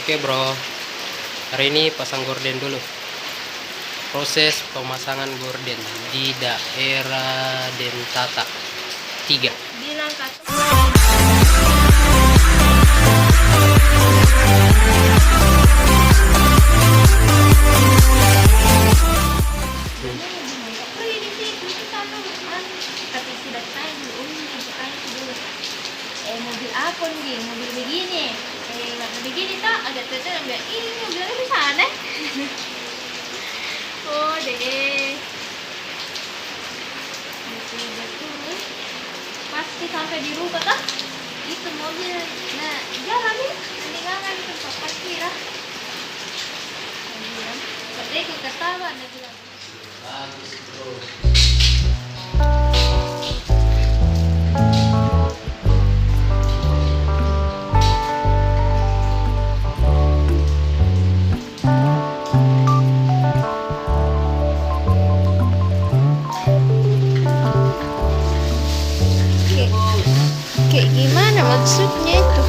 Oke bro, hari ini pasang gorden dulu. Proses pemasangan gorden di daerah Dentata 3. Bilang mobil apa nih? Mobil begini. Begini tak agak tertentu enggak ini mobilnya di sana. Oh deh. Betul. Pasti sampai di rumah tak? Itu mobil. Nah, jalan nih. Meninggalkan tempat parkir lah. Tapi aku ketawa dia bilang. Bagus bro. Kayak gimana maksudnya itu?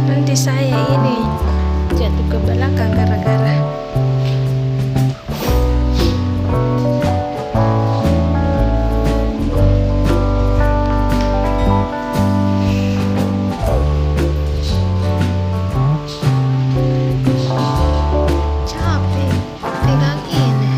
Nanti saya ini jatuh ke belakang gara-gara capek pegang ini.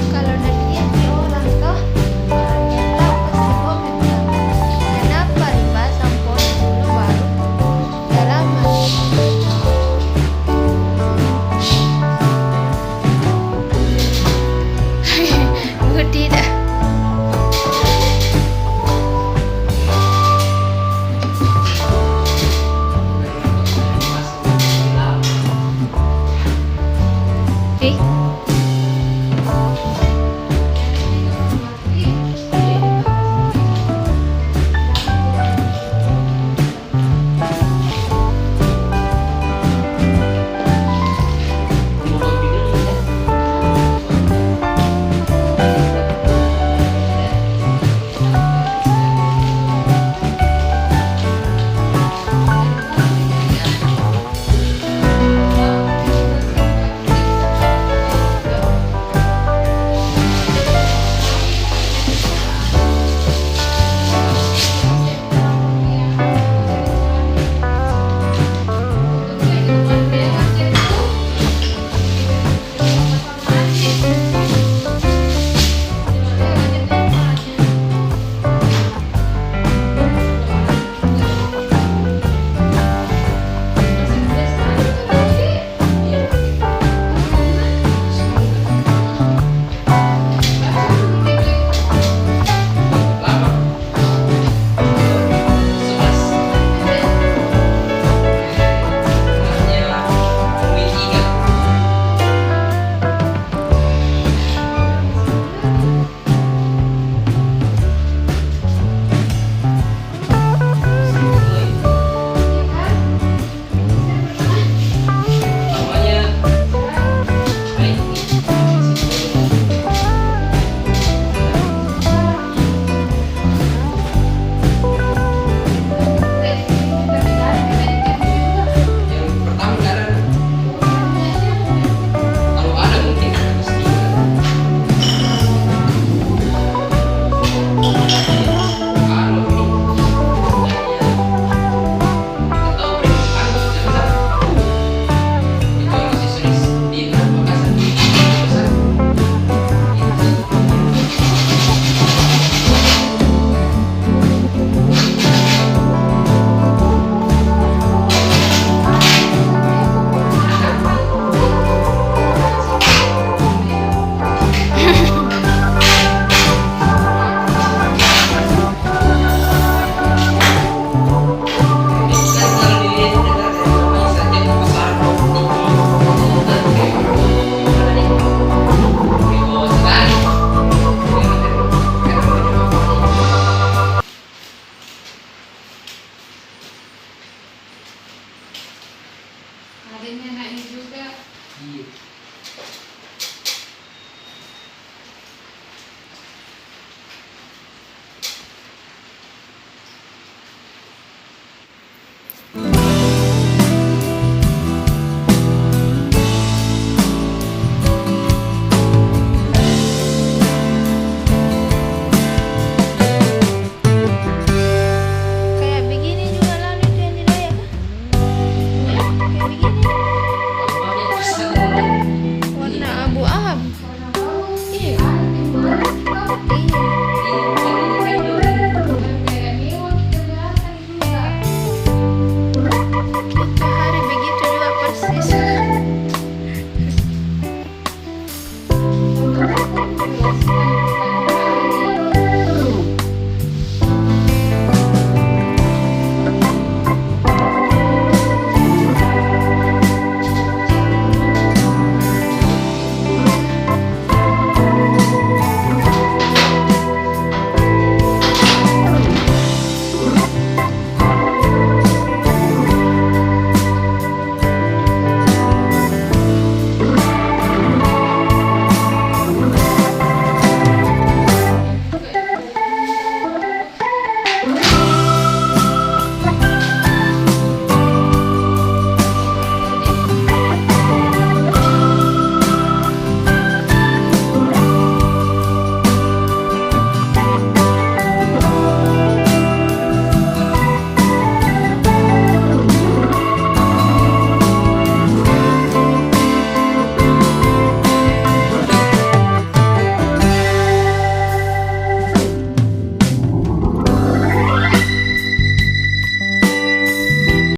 Kalau nanti di orang toh orangnya tahu pasti komen kenapa dipasang pohon dulu baru dalaman. Ngerti dah. Eh,